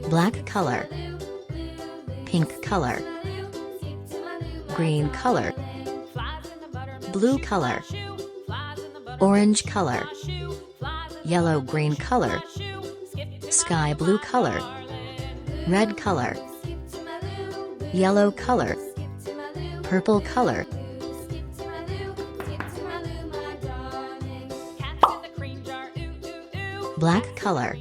black color, pink color, green color, blue color, orange color, yellow-green color, sky blue color, red color, yellow color, purple color, black color,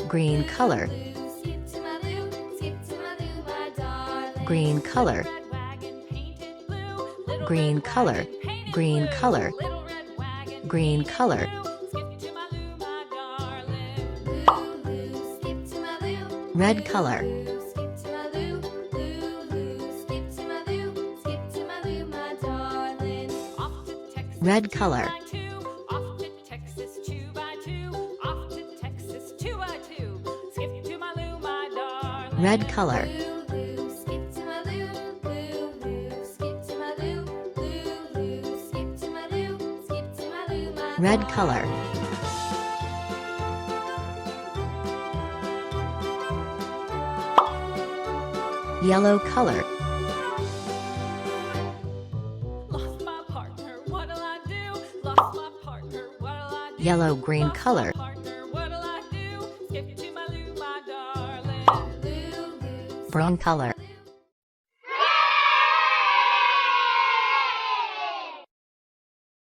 green color, green color, green color, green color, green color, red color, red color, red color, red color, yellow color, yellow-green color, brown color.